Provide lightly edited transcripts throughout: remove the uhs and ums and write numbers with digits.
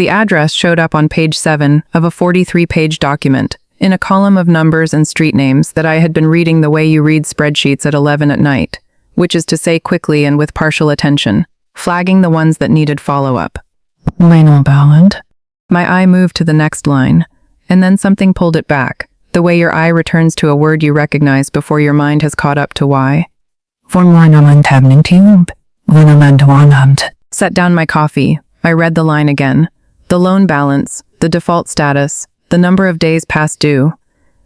The address showed up on page 7 of a 43-page document, in a column of numbers and street names that I had been reading the way you read spreadsheets at 11 at night, which is to say quickly and with partial attention, flagging the ones that needed follow-up. My eye moved to the next line, and then something pulled it back, the way your eye returns to a word you recognize before your mind has caught up to why. Set down my coffee. I read the line again. The loan balance, the default status, the number of days past due.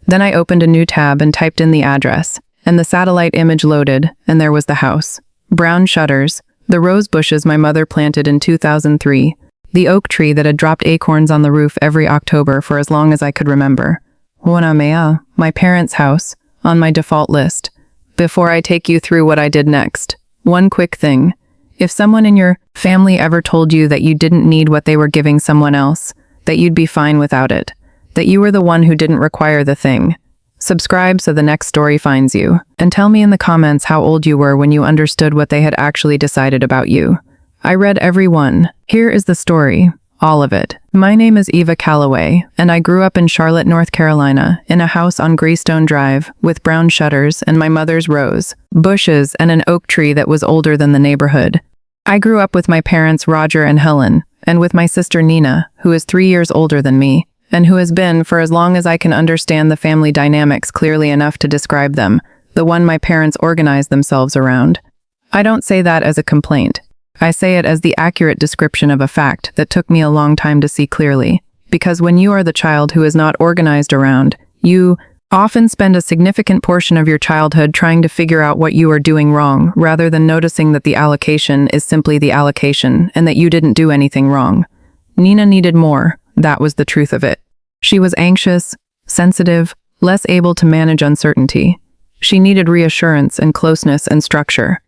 Then I opened a new tab and typed in the address, and the satellite image loaded, and there was the house. Brown shutters, the rose bushes my mother planted in 2003, the oak tree that had dropped acorns on the roof every October for as long as I could remember. My parents' house, on my default list. Before I take you through what I did next, one quick thing. If someone in your family ever told you that you didn't need what they were giving someone else, that you'd be fine without it, that you were the one who didn't require the thing, subscribe so the next story finds you, and tell me in the comments how old you were when you understood what they had actually decided about you. I read every one. Here is the story. All of it. My name is Eva Calloway, and I grew up in Charlotte, North Carolina, in a house on Greystone Drive, with brown shutters and my mother's rose bushes and an oak tree that was older than the neighborhood. I grew up with my parents Roger and Helen, and with my sister Nina, who is 3 years older than me, and who has been, for as long as I can understand the family dynamics clearly enough to describe them, the one my parents organized themselves around. I don't say that as a complaint. I say it as the accurate description of a fact that took me a long time to see clearly, because when you are the child who is not organized around, you often spend a significant portion of your childhood trying to figure out what you are doing wrong, rather than noticing that the allocation is simply the allocation and that you didn't do anything wrong. Nina needed more. That was the truth of it. She was anxious, sensitive, less able to manage uncertainty. She needed reassurance and closeness and structure.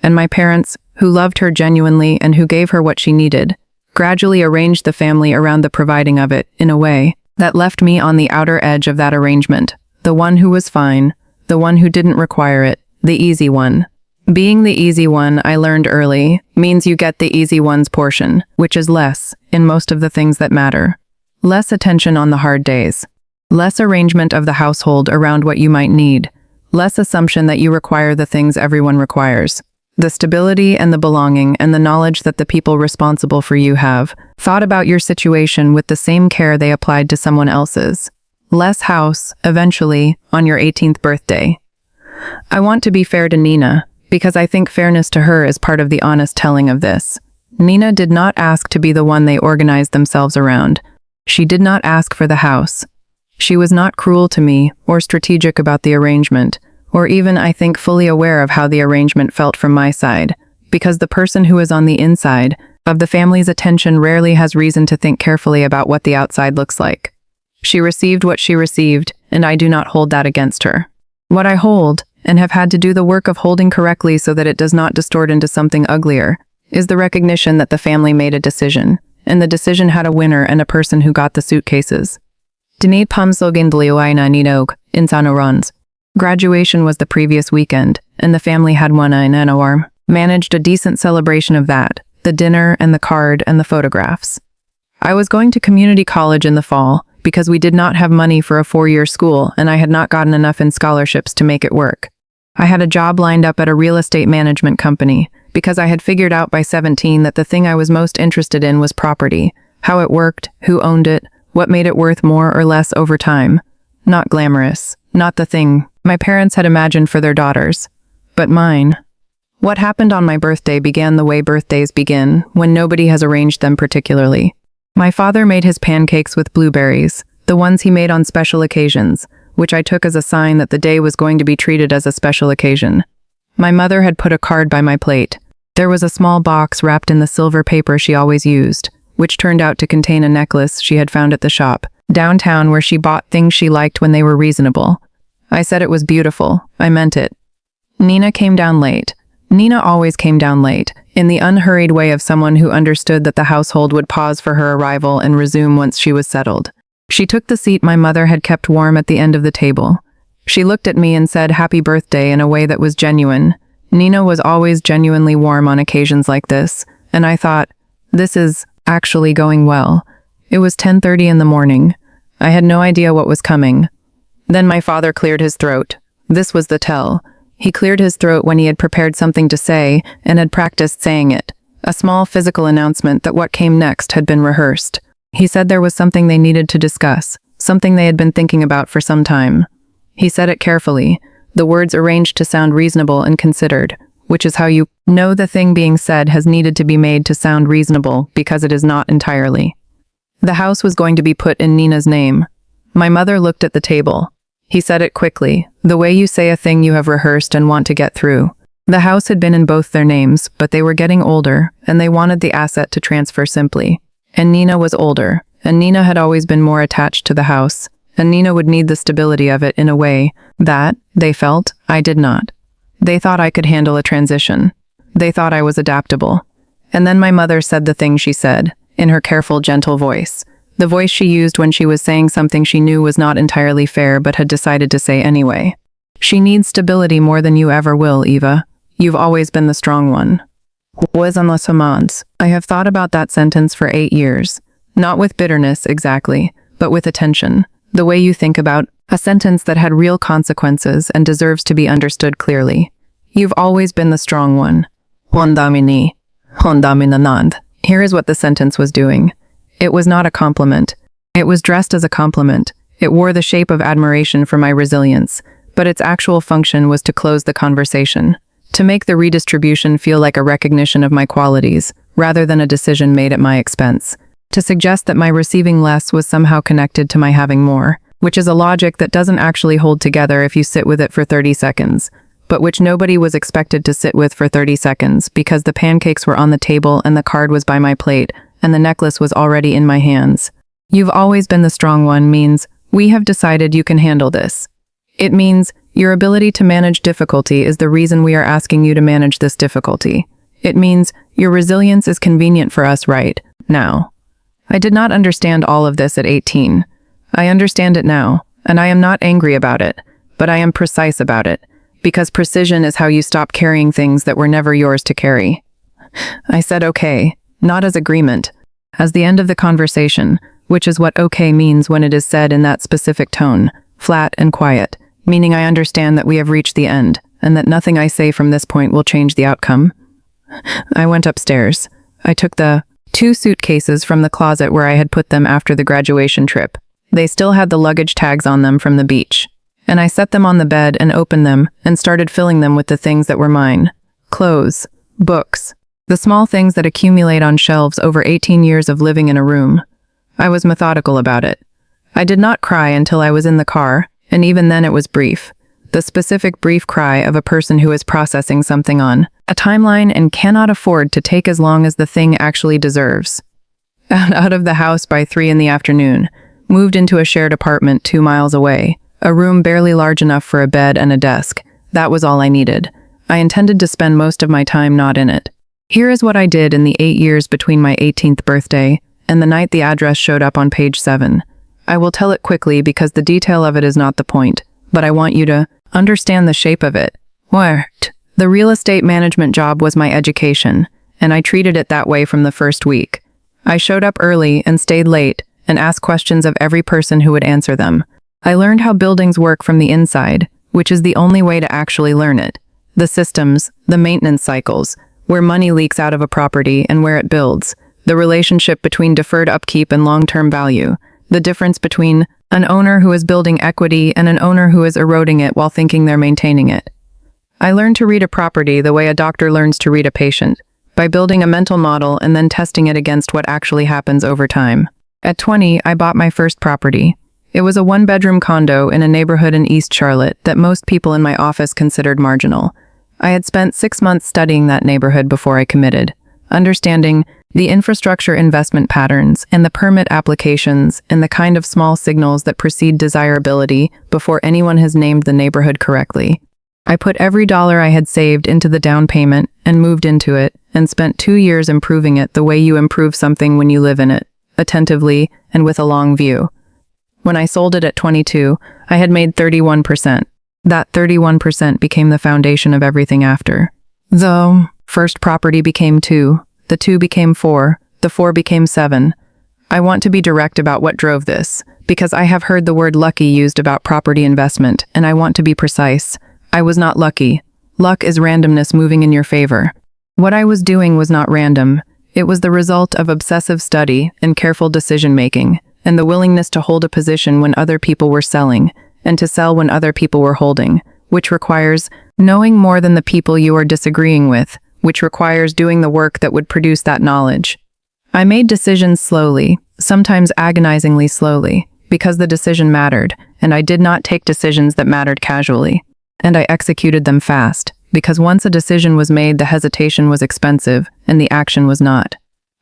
And my parents, who loved her genuinely and who gave her what she needed, gradually arranged the family around the providing of it in a way that left me on the outer edge of that arrangement, the one who was fine, the one who didn't require it, the easy one. Being the easy one, I learned early, means you get the easy one's portion, which is less, in most of the things that matter. Less attention on the hard days. Less arrangement of the household around what you might need. Less assumption that you require the things everyone requires. The stability and the belonging and the knowledge that the people responsible for you have thought about your situation with the same care they applied to someone else's. Less house, eventually, on your 18th birthday. I want to be fair to Nina, because I think fairness to her is part of the honest telling of this. Nina did not ask to be the one they organized themselves around. She did not ask for the house. She was not cruel to me or strategic about the arrangement, or even, I think, fully aware of how the arrangement felt from my side, because the person who is on the inside of the family's attention rarely has reason to think carefully about what the outside looks like. She received what she received, and I do not hold that against her. What I hold, and have had to do the work of holding correctly so that it does not distort into something uglier, is the recognition that the family made a decision, and the decision had a winner and a person who got the suitcases. Dinid pamsogindliuaina ninog, insano runs. Graduation was the previous weekend, and the family had one in Anawarm, managed a decent celebration of that, the dinner and the card and the photographs. I was going to community college in the fall, because we did not have money for a 4-year school and I had not gotten enough in scholarships to make it work. I had a job lined up at a real estate management company, because I had figured out by 17 that the thing I was most interested in was property, how it worked, who owned it, what made it worth more or less over time. Not glamorous, not the thing my parents had imagined for their daughters, but mine. What happened on my birthday began the way birthdays begin, when nobody has arranged them particularly. My father made his pancakes with blueberries, the ones he made on special occasions, which I took as a sign that the day was going to be treated as a special occasion. My mother had put a card by my plate. There was a small box wrapped in the silver paper she always used, which turned out to contain a necklace she had found at the shop, downtown, where she bought things she liked when they were reasonable. I said it was beautiful. I meant it. Nina came down late. Nina always came down late, in the unhurried way of someone who understood that the household would pause for her arrival and resume once she was settled. She took the seat my mother had kept warm at the end of the table. She looked at me and said happy birthday in a way that was genuine. Nina was always genuinely warm on occasions like this, and I thought, this is actually going well. It was 10:30 in the morning. I had no idea what was coming. Then my father cleared his throat. This was the tell. He cleared his throat when he had prepared something to say and had practiced saying it. A small physical announcement that what came next had been rehearsed. He said there was something they needed to discuss, something they had been thinking about for some time. He said it carefully, the words arranged to sound reasonable and considered, which is how you know the thing being said has needed to be made to sound reasonable because it is not entirely. The house was going to be put in Nina's name. My mother looked at the table. He said it quickly, the way you say a thing you have rehearsed and want to get through. The house had been in both their names, but they were getting older, and they wanted the asset to transfer simply. And Nina was older, and Nina had always been more attached to the house, and Nina would need the stability of it in a way that, they felt, I did not. They thought I could handle a transition. They thought I was adaptable. And then my mother said the thing she said, in her careful, gentle voice. The voice she used when she was saying something she knew was not entirely fair but had decided to say anyway. She needs stability more than you ever will, Eva. You've always been the strong one. I have thought about that sentence for 8 years. Not with bitterness, exactly, but with attention. The way you think about a sentence that had real consequences and deserves to be understood clearly. You've always been the strong one. Here is what the sentence was doing. It was not a compliment. It was dressed as a compliment. It wore the shape of admiration for my resilience, but its actual function was to close the conversation, to make the redistribution feel like a recognition of my qualities, rather than a decision made at my expense, to suggest that my receiving less was somehow connected to my having more, which is a logic that doesn't actually hold together if you sit with it for 30 seconds, but which nobody was expected to sit with for 30 seconds because the pancakes were on the table and the card was by my plate, and the necklace was already in my hands. You've always been the strong one means, we have decided you can handle this. It means, your ability to manage difficulty is the reason we are asking you to manage this difficulty. It means, your resilience is convenient for us right now. I did not understand all of this at 18. I understand it now, and I am not angry about it, but I am precise about it, because precision is how you stop carrying things that were never yours to carry. I said okay, not as agreement, as the end of the conversation, which is what okay means when it is said in that specific tone, flat and quiet, meaning I understand that we have reached the end, and that nothing I say from this point will change the outcome. I went upstairs. I took the 2 suitcases from the closet where I had put them after the graduation trip. They still had the luggage tags on them from the beach. And I set them on the bed and opened them and started filling them with the things that were mine. Clothes, books, the small things that accumulate on shelves over 18 years of living in a room. I was methodical about it. I did not cry until I was in the car, and even then it was brief. The specific brief cry of a person who is processing something on a timeline and cannot afford to take as long as the thing actually deserves. Out of the house by 3 in the afternoon, moved into a shared apartment 2 miles away, a room barely large enough for a bed and a desk. That was all I needed. I intended to spend most of my time not in it. Here is what I did in the 8 years between my 18th birthday and the night the address showed up on page 7. I will tell it quickly because the detail of it is not the point, but I want you to understand the shape of it. The real estate management job was my education, and I treated it that way from the first week. I showed up early and stayed late and asked questions of every person who would answer them. I learned how buildings work from the inside, which is the only way to actually learn it. The systems, the maintenance cycles, where money leaks out of a property and where it builds, the relationship between deferred upkeep and long-term value, the difference between an owner who is building equity and an owner who is eroding it while thinking they're maintaining it. I learned to read a property the way a doctor learns to read a patient, by building a mental model and then testing it against what actually happens over time. At 20, I bought my first property. It was a 1-bedroom condo in a neighborhood in East Charlotte that most people in my office considered marginal. I had spent 6 months studying that neighborhood before I committed, understanding the infrastructure investment patterns and the permit applications and the kind of small signals that precede desirability before anyone has named the neighborhood correctly. I put every dollar I had saved into the down payment and moved into it and spent 2 years improving it the way you improve something when you live in it, attentively and with a long view. When I sold it at 22, I had made 31%. That 31% became the foundation of everything after. The first property became 2, the 2 became 4, the 4 became 7. I want to be direct about what drove this, because I have heard the word lucky used about property investment, and I want to be precise. I was not lucky. Luck is randomness moving in your favor. What I was doing was not random. It was the result of obsessive study and careful decision-making, and the willingness to hold a position when other people were selling, and to sell when other people were holding, which requires knowing more than the people you are disagreeing with, which requires doing the work that would produce that knowledge. I made decisions slowly, sometimes agonizingly slowly, because the decision mattered, and I did not take decisions that mattered casually. And I executed them fast, because once a decision was made, the hesitation was expensive, and the action was not.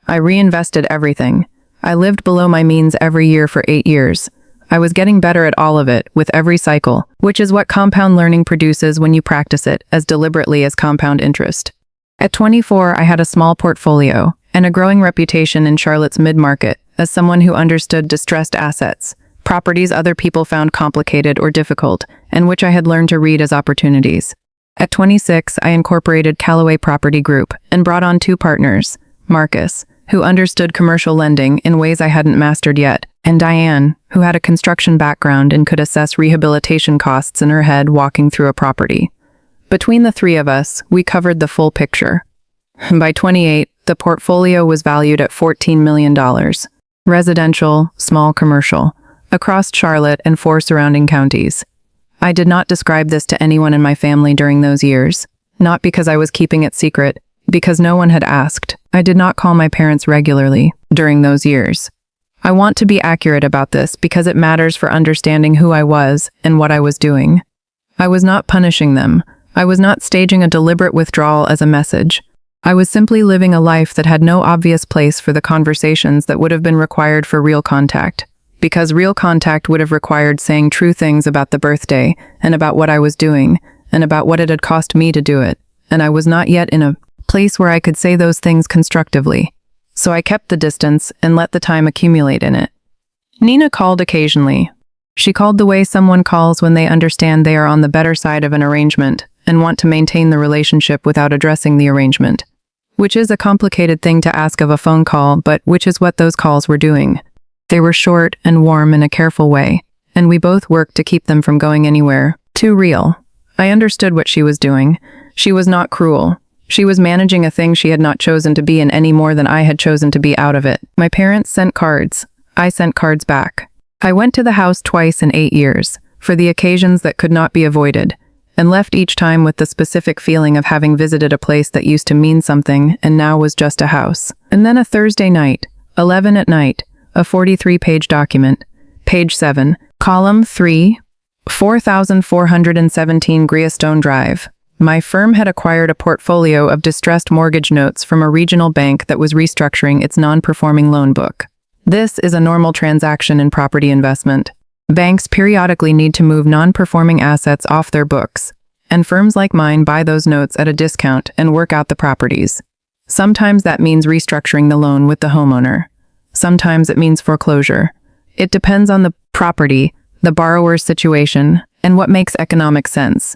I reinvested everything. I lived below my means every year for 8 years. I was getting better at all of it, with every cycle, which is what compound learning produces when you practice it as deliberately as compound interest. At 24, I had a small portfolio, and a growing reputation in Charlotte's mid-market as someone who understood distressed assets, properties other people found complicated or difficult, and which I had learned to read as opportunities. At 26, I incorporated Callaway Property Group and brought on 2 partners, Marcus, who understood commercial lending in ways I hadn't mastered yet, and Diane, who had a construction background and could assess rehabilitation costs in her head walking through a property. Between the 3 of us, we covered the full picture. By 28, the portfolio was valued at $14 million. Residential, small commercial, across Charlotte and 4 surrounding counties. I did not describe this to anyone in my family during those years, not because I was keeping it secret, because no one had asked. I did not call my parents regularly during those years. I want to be accurate about this because it matters for understanding who I was and what I was doing. I was not punishing them. I was not staging a deliberate withdrawal as a message. I was simply living a life that had no obvious place for the conversations that would have been required for real contact, because real contact would have required saying true things about the birthday and about what I was doing and about what it had cost me to do it, and I was not yet in a place where I could say those things constructively. So I kept the distance and let the time accumulate in it. Nina called occasionally. She called the way someone calls when they understand they are on the better side of an arrangement and want to maintain the relationship without addressing the arrangement, which is a complicated thing to ask of a phone call, but which is what those calls were doing. They were short and warm in a careful way, and we both worked to keep them from going anywhere too real. I understood what she was doing. She was not cruel. She was managing a thing she had not chosen to be in any more than I had chosen to be out of it. My parents sent cards. I sent cards back. I went to the house twice in 8 years, for the occasions that could not be avoided, and left each time with the specific feeling of having visited a place that used to mean something and now was just a house. And then a Thursday night, 11 at night, a 43-page document, page 7, column 3, 4,417 Greystone Drive. My firm had acquired a portfolio of distressed mortgage notes from a regional bank that was restructuring its non-performing loan book. This is a normal transaction in property investment. Banks periodically need to move non-performing assets off their books, and firms like mine buy those notes at a discount and work out the properties. Sometimes that means restructuring the loan with the homeowner. Sometimes it means foreclosure. It depends on the property, the borrower's situation, and what makes economic sense.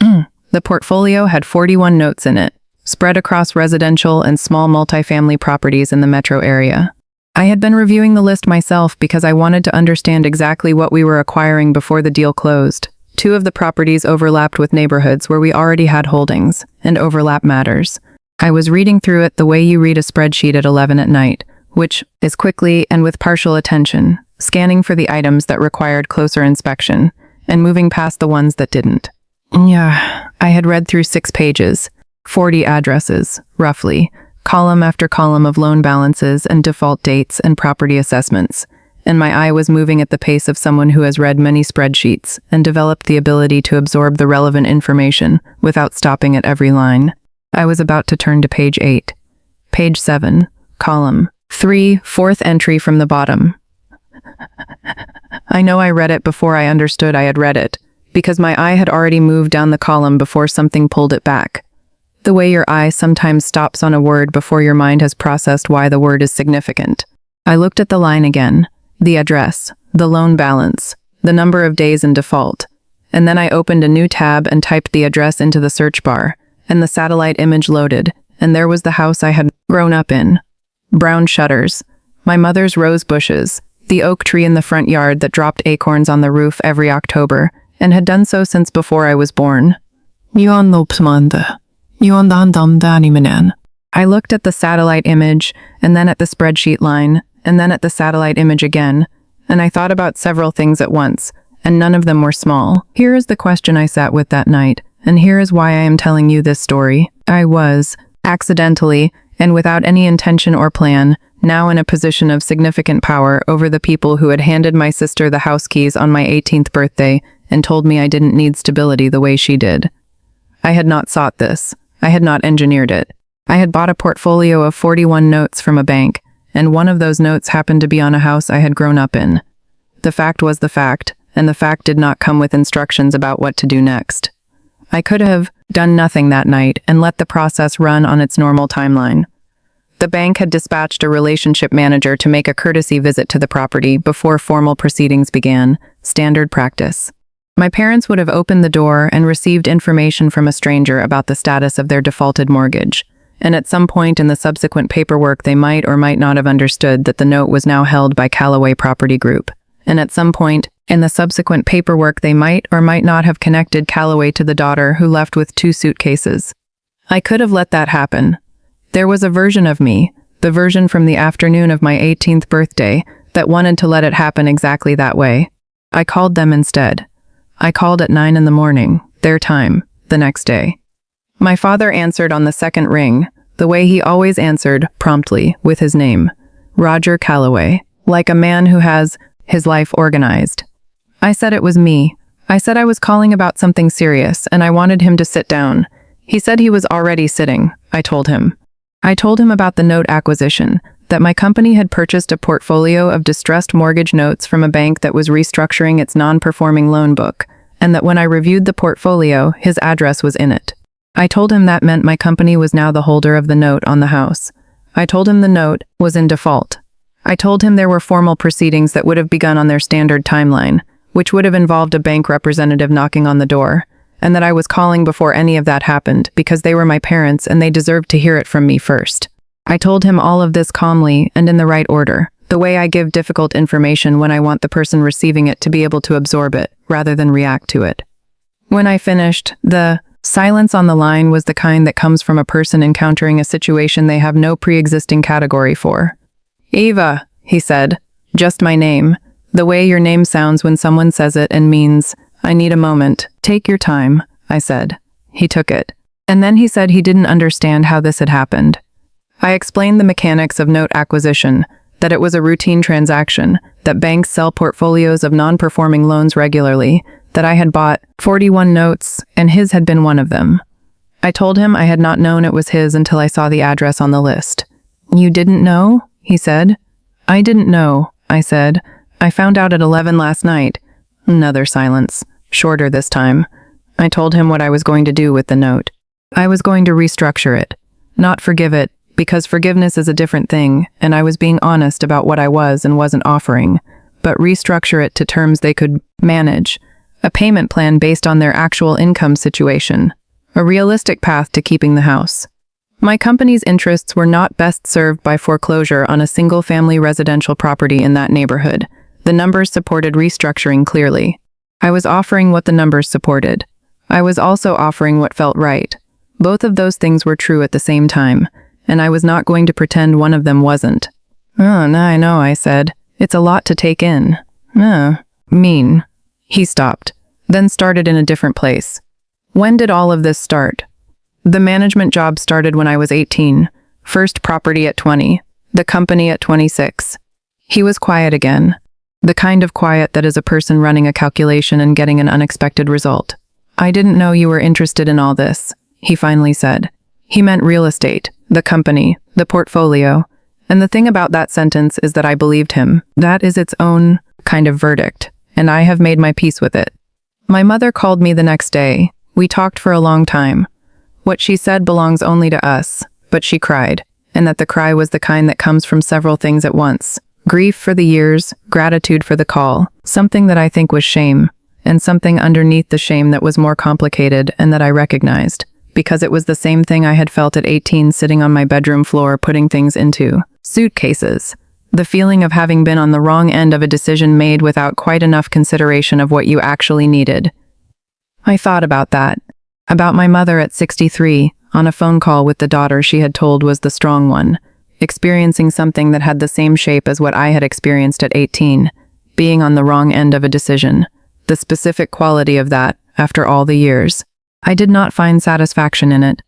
The portfolio had 41 notes in it, spread across residential and small multifamily properties in the metro area. I had been reviewing the list myself because I wanted to understand exactly what we were acquiring before the deal closed. 2 of the properties overlapped with neighborhoods where we already had holdings, and overlap matters. I was reading through it the way you read a spreadsheet at 11 at night, which is quickly and with partial attention, scanning for the items that required closer inspection, and moving past the ones that didn't. Yeah, I had read through 6 pages, 40 addresses, roughly, column after column of loan balances and default dates and property assessments, and my eye was moving at the pace of someone who has read many spreadsheets and developed the ability to absorb the relevant information without stopping at every line. I was about to turn to page 8. Page 7, column 3, 4th entry from the bottom. I know I read it before I understood I had read it, because my eye had already moved down the column before something pulled it back. The way your eye sometimes stops on a word before your mind has processed why the word is significant. I looked at the line again, the address, the loan balance, the number of days in default, and then I opened a new tab and typed the address into the search bar, and the satellite image loaded, and there was the house I had grown up in. Brown shutters, my mother's rose bushes, the oak tree in the front yard that dropped acorns on the roof every October, and had done so since before I was born. I looked at the satellite image, and then at the spreadsheet line, and then at the satellite image again, and I thought about several things at once, and none of them were small. Here is the question I sat with that night, and here is why I am telling you this story. I was, accidentally, and without any intention or plan, now in a position of significant power over the people who had handed my sister the house keys on my 18th birthday and told me I didn't need stability the way she did. I had not sought this. I had not engineered it. I had bought a portfolio of 41 notes from a bank, and one of those notes happened to be on a house I had grown up in. The fact was the fact, and the fact did not come with instructions about what to do next. I could have done nothing that night and let the process run on its normal timeline. The bank had dispatched a relationship manager to make a courtesy visit to the property before formal proceedings began, standard practice. My parents would have opened the door and received information from a stranger about the status of their defaulted mortgage, and at some point in the subsequent paperwork they might or might not have understood that the note was now held by Callaway Property Group, and at some point in the subsequent paperwork they might or might not have connected Callaway to the daughter who left with 2 suitcases. I could have let that happen. There was a version of me, the version from the afternoon of my 18th birthday, that wanted to let it happen exactly that way. I called them instead. I called at 9 a.m, their time, the next day. My father answered on the second ring, the way he always answered, promptly, with his name, Roger Callaway, like a man who has his life organized. I said it was me. I said I was calling about something serious, and I wanted him to sit down. He said he was already sitting, I told him. I told him about the note acquisition, that my company had purchased a portfolio of distressed mortgage notes from a bank that was restructuring its non-performing loan book, and that when I reviewed the portfolio, his address was in it. I told him that meant my company was now the holder of the note on the house. I told him the note was in default. I told him there were formal proceedings that would have begun on their standard timeline, which would have involved a bank representative knocking on the door, and that I was calling before any of that happened because they were my parents and they deserved to hear it from me first. I told him all of this calmly and in the right order, the way I give difficult information when I want the person receiving it to be able to absorb it, rather than react to it. When I finished, the silence on the line was the kind that comes from a person encountering a situation they have no pre-existing category for. "Eva," he said, just my name, the way your name sounds when someone says it and means, "I need a moment. Take your time," I said. He took it. And then he said he didn't understand how this had happened. I explained the mechanics of note acquisition, that it was a routine transaction, that banks sell portfolios of non-performing loans regularly, that I had bought 41 notes, and his had been one of them. I told him I had not known it was his until I saw the address on the list. "You didn't know?" he said. "I didn't know," I said. "I found out at 11 last night." Another silence, shorter this time. I told him what I was going to do with the note. I was going to restructure it, not forgive it, because forgiveness is a different thing, and I was being honest about what I was and wasn't offering, but restructure it to terms they could manage, a payment plan based on their actual income situation, a realistic path to keeping the house. My company's interests were not best served by foreclosure on a single-family residential property in that neighborhood. The numbers supported restructuring clearly. I was offering what the numbers supported. I was also offering what felt right. Both of those things were true at the same time, and I was not going to pretend one of them wasn't. "Oh, no, I know," I said. "It's a lot to take in." Mean." He stopped, then started in a different place. "When did all of this start?" "The management job started when I was 18. First property at 20. The company at 26. He was quiet again. The kind of quiet that is a person running a calculation and getting an unexpected result. "I didn't know you were interested in all this," he finally said. He meant real estate, the company, the portfolio. And the thing about that sentence is that I believed him. That is its own kind of verdict, and I have made my peace with it. My mother called me the next day. We talked for a long time. What she said belongs only to us, but she cried, and that the cry was the kind that comes from several things at once. Grief for the years, gratitude for the call, something that I think was shame, and something underneath the shame that was more complicated and that I recognized, because it was the same thing I had felt at 18 sitting on my bedroom floor putting things into suitcases. The feeling of having been on the wrong end of a decision made without quite enough consideration of what you actually needed. I thought about that. About my mother at 63, on a phone call with the daughter she had told was the strong one, experiencing something that had the same shape as what I had experienced at 18, being on the wrong end of a decision. The specific quality of that, after all the years. I did not find satisfaction in it.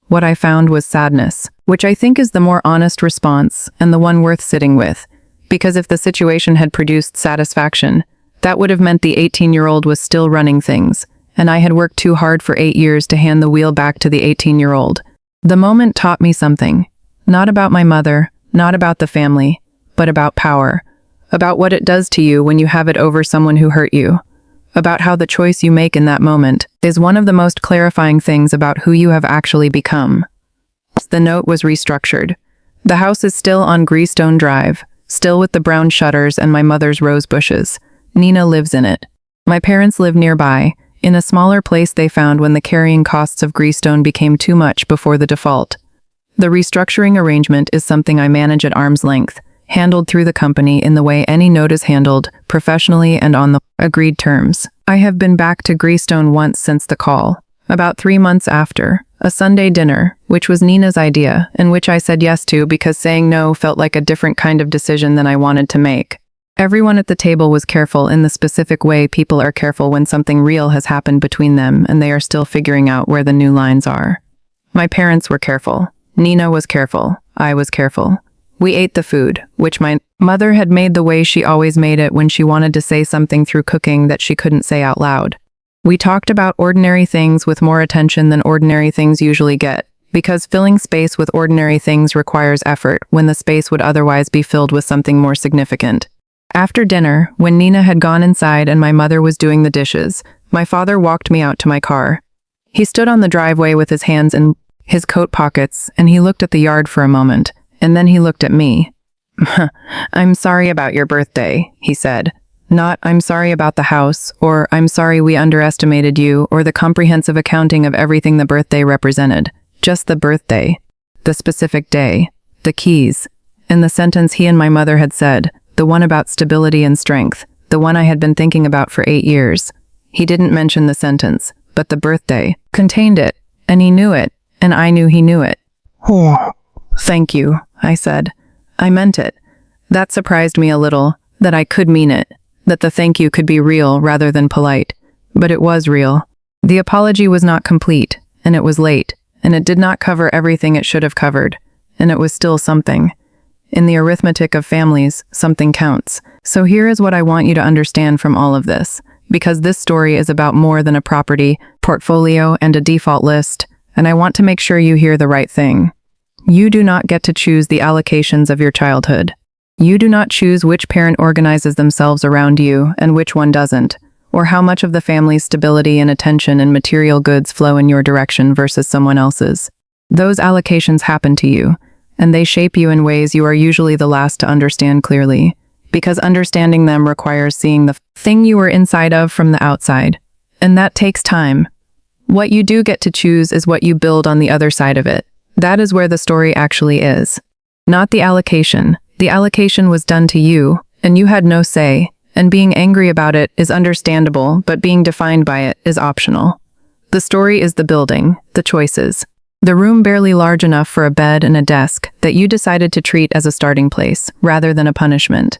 What I found was sadness, which I think is the more honest response and the one worth sitting with, because if the situation had produced satisfaction, that would have meant the 18-year-old was still running things, and I had worked too hard for 8 years to hand the wheel back to the 18-year-old. The moment taught me something, not about my mother, not about the family, but about power, about what it does to you when you have it over someone who hurt you, about how the choice you make in that moment is one of the most clarifying things about who you have actually become. The note was restructured. The house is still on Greystone Drive, still with the brown shutters and my mother's rose bushes. Nina lives in it. My parents live nearby, in a smaller place they found when the carrying costs of Greystone became too much before the default. The restructuring arrangement is something I manage at arm's length, handled through the company in the way any note is handled, professionally and on the agreed terms. I have been back to Greystone once since the call, about 3 months after, a Sunday dinner, which was Nina's idea, and which I said yes to because saying no felt like a different kind of decision than I wanted to make. Everyone at the table was careful in the specific way people are careful when something real has happened between them and they are still figuring out where the new lines are. My parents were careful. Nina was careful. I was careful. We ate the food, which my mother had made the way she always made it when she wanted to say something through cooking that she couldn't say out loud. We talked about ordinary things with more attention than ordinary things usually get, because filling space with ordinary things requires effort when the space would otherwise be filled with something more significant. After dinner, when Nina had gone inside and my mother was doing the dishes, my father walked me out to my car. He stood on the driveway with his hands in his coat pockets, and he looked at the yard for a moment. And then he looked at me. "I'm sorry about your birthday," he said. Not, "I'm sorry about the house," or "I'm sorry we underestimated you," or the comprehensive accounting of everything the birthday represented. Just the birthday. The specific day. The keys. And the sentence he and my mother had said, the one about stability and strength, the one I had been thinking about for 8 years. He didn't mention the sentence, but the birthday contained it, and he knew it, and I knew he knew it. "Thank you," I said. I meant it. That surprised me a little, that I could mean it, that the thank you could be real rather than polite. But it was real. The apology was not complete, and it was late, and it did not cover everything it should have covered, and it was still something. In the arithmetic of families, something counts. So here is what I want you to understand from all of this, because this story is about more than a property, portfolio, and a default list, and I want to make sure you hear the right thing. You do not get to choose the allocations of your childhood. You do not choose which parent organizes themselves around you and which one doesn't, or how much of the family's stability and attention and material goods flow in your direction versus someone else's. Those allocations happen to you, and they shape you in ways you are usually the last to understand clearly, because understanding them requires seeing the thing you were inside of from the outside, and that takes time. What you do get to choose is what you build on the other side of it. That is where the story actually is. Not the allocation. The allocation was done to you, and you had no say, and being angry about it is understandable, but being defined by it is optional. The story is the building, the choices. The room barely large enough for a bed and a desk that you decided to treat as a starting place, rather than a punishment.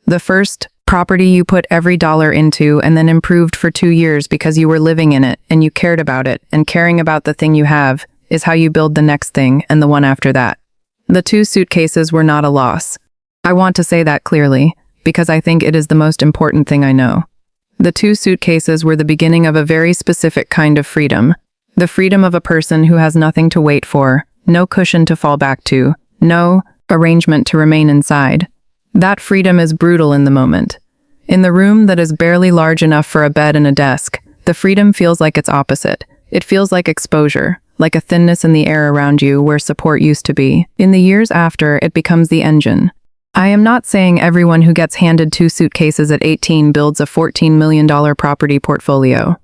The first property you put every dollar into and then improved for 2 years because you were living in it and you cared about it, and caring about the thing you have is how you build the next thing and the one after that. The 2 suitcases were not a loss. I want to say that clearly, because I think it is the most important thing I know. The 2 suitcases were the beginning of a very specific kind of freedom. The freedom of a person who has nothing to wait for, no cushion to fall back to, no arrangement to remain inside. That freedom is brutal in the moment. In the room that is barely large enough for a bed and a desk, the freedom feels like its opposite. It feels like exposure, like a thinness in the air around you where support used to be. In the years after, it becomes the engine. I am not saying everyone who gets handed 2 suitcases at 18 builds a $14 million property portfolio.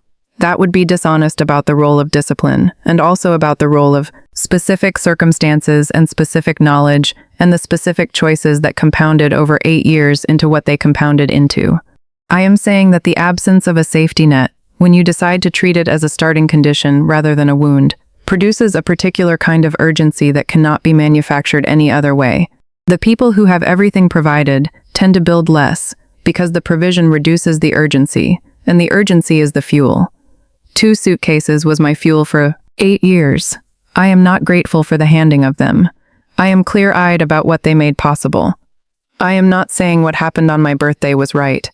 That would be dishonest about the role of discipline, and also about the role of specific circumstances and specific knowledge, and the specific choices that compounded over 8 years into what they compounded into. I am saying that the absence of a safety net, when you decide to treat it as a starting condition rather than a wound, produces a particular kind of urgency that cannot be manufactured any other way. The people who have everything provided tend to build less, because the provision reduces the urgency, and the urgency is the fuel. 2 suitcases was my fuel for 8 years. I am not grateful for the handing of them. I am clear-eyed about what they made possible. I am not saying what happened on my birthday was right.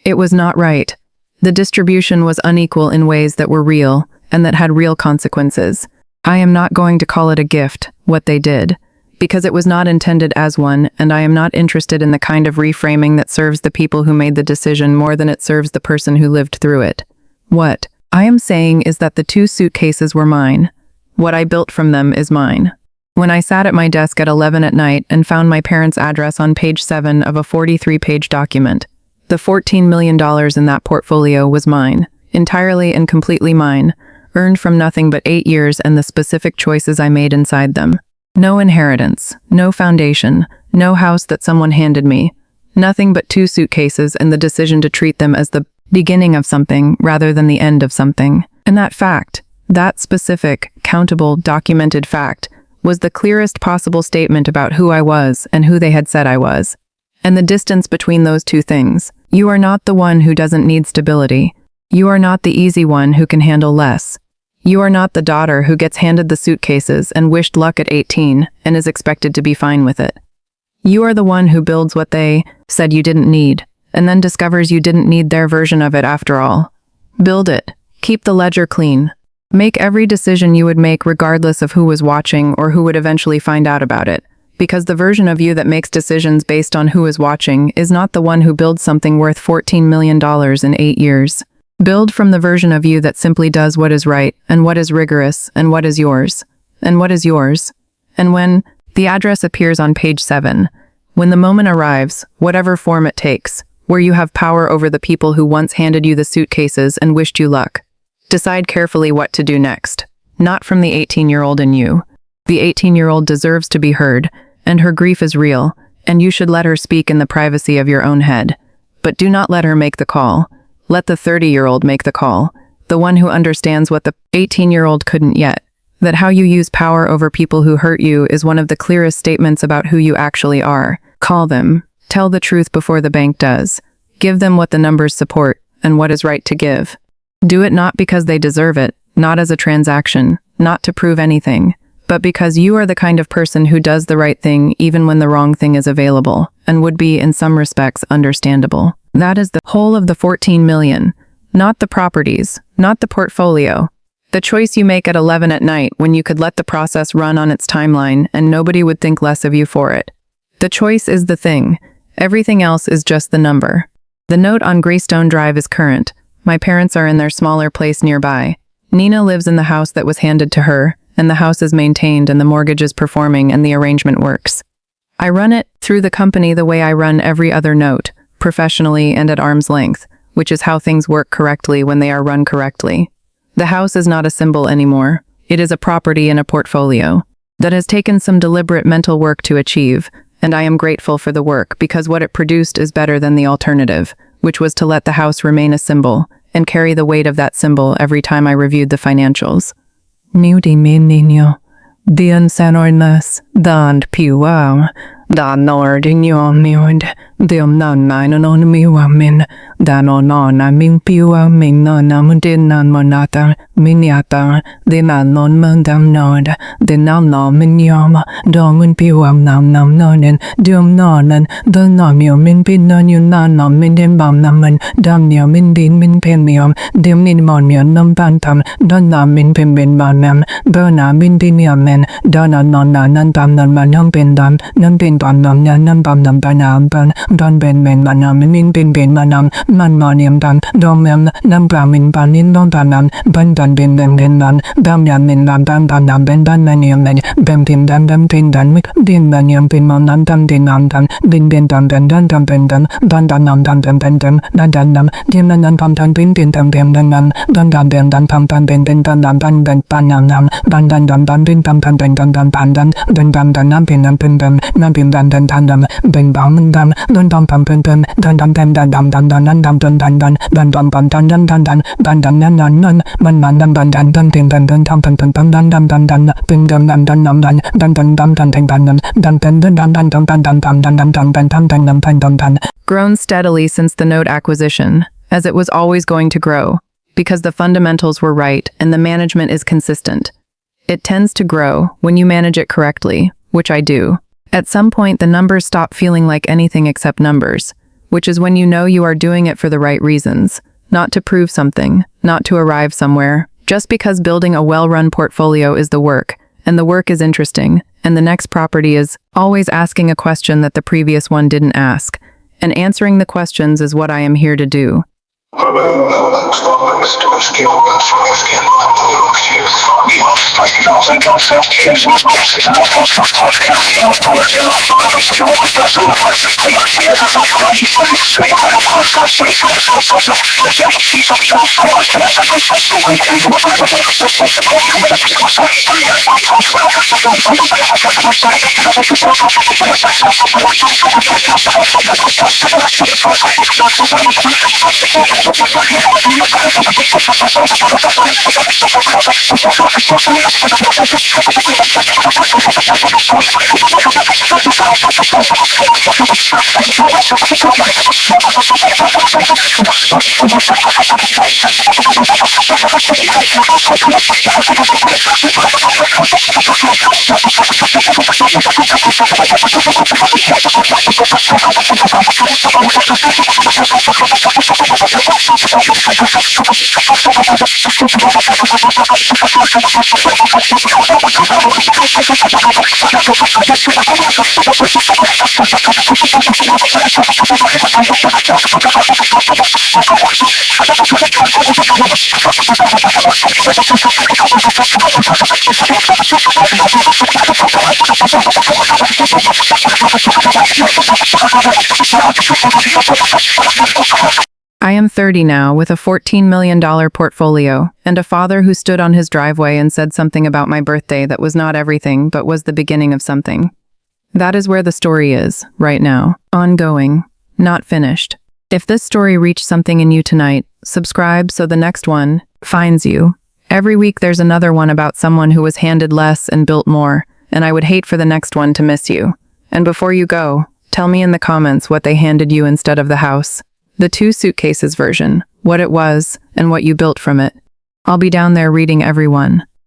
It was not right. The distribution was unequal in ways that were real, and that had real consequences. I am not going to call it a gift, what they did, because it was not intended as one, and I am not interested in the kind of reframing that serves the people who made the decision more than it serves the person who lived through it. What I am saying is that the 2 suitcases were mine. What I built from them is mine. When I sat at my desk at 11 at night and found my parents' address on page 7 of a 43-page document, the $14 million in that portfolio was mine, entirely and completely mine, earned from nothing but 8 years and the specific choices I made inside them. No inheritance, no foundation, no house that someone handed me, nothing but 2 suitcases and the decision to treat them as the beginning of something rather than the end of something. And that fact, that specific, countable, documented fact, was the clearest possible statement about who I was and who they had said I was. And the distance between those 2 things. You are not the one who doesn't need stability. You are not the easy one who can handle less. You are not the daughter who gets handed the suitcases and wished luck at 18 and is expected to be fine with it. You are the one who builds what they said you didn't need, and then discovers you didn't need their version of it after all. Build it. Keep the ledger clean. Make every decision you would make regardless of who was watching or who would eventually find out about it, because the version of you that makes decisions based on who is watching is not the one who builds something worth $14 million in 8 years. Build from the version of you that simply does what is right, and what is rigorous, and what is yours, and what is yours. And when the address appears on page 7, when the moment arrives, whatever form it takes, where you have power over the people who once handed you the suitcases and wished you luck, decide carefully what to do next, not from the 18-year-old in you. The 18-year-old deserves to be heard, and her grief is real, and you should let her speak in the privacy of your own head. But do not let her make the call. Let the 30-year-old make the call, the one who understands what the 18-year-old couldn't yet, that how you use power over people who hurt you is one of the clearest statements about who you actually are. Call them. Tell the truth before the bank does. Give them what the numbers support, and what is right to give. Do it not because they deserve it, not as a transaction, not to prove anything, but because you are the kind of person who does the right thing even when the wrong thing is available, and would be, in some respects, understandable. That is the whole of the 14 million, not the properties, not the portfolio. The choice you make at 11 at night when you could let the process run on its timeline and nobody would think less of you for it. The choice is the thing. Everything else is just the number. The note on Greystone Drive is current. My parents are in their smaller place nearby. Nina lives in the house that was handed to her, and the house is maintained and the mortgage is performing and the arrangement works. I run it through the company the way I run every other note, professionally and at arm's length, which is how things work correctly when they are run correctly. The house is not a symbol anymore. It is a property in a portfolio that has taken some deliberate mental work to achieve, and I am grateful for the work because what it produced is better than the alternative, which was to let the house remain a symbol and carry the weight of that symbol every time I reviewed the financials. Nudi mi niño, dian sanornas, dan piwam, dan nordinyo miud, diam nan nainon miwamin, dan onona min piwamin nanam dinan monata, miniata, dinanon mandam nod, dinam no minyam, dongun piwam nam nam nonin, dium nonan, danamyo min pinanyo nanam min dimbam naman, damnyo min din min pinmium, dim ninmonmyo nam bantam, danam min pimbin banam, berna min dinyamen, dana nona nan bam nan manam bindam, nan bindam nam nan bam nam banam ban, dan ben men manam min ben manam man maniam dan domem nam bramin banin non danan ban dan ben man bam yan min dan dan ben dan maniam men bem tin dan mik din maniam bin man dan din dan bin ben dan ben dan nam dan nam dim nan pam dan bin dan ben pam dan ben dan nam dan pan nam dan bin pam dan pan dan nam bin nam bin dan ben bam dan pam pam Grown steadily since the note acquisition, as it was always going to grow, because the fundamentals were right and the management is consistent. It tends to grow when you manage it correctly, which I do. At some point, the numbers stop feeling like anything except numbers, which is when you know you are doing it for the right reasons, not to prove something, not to arrive somewhere, just because building a well-run portfolio is the work, and the work is interesting, and the next property is always asking a question that the previous one didn't ask, and answering the questions is what I am here to do. I am 30 now with a $14 million portfolio and a father who stood on his driveway and said something about my birthday that was not everything but was the beginning of something. That is where the story is, right now. Ongoing, not finished. If this story reached something in you tonight, subscribe so the next one finds you. Every week there's another one about someone who was handed less and built more, and I would hate for the next one to miss you. And before you go, tell me in the comments what they handed you instead of the house. The 2 suitcases version, what it was, and what you built from it. I'll be down there reading every one.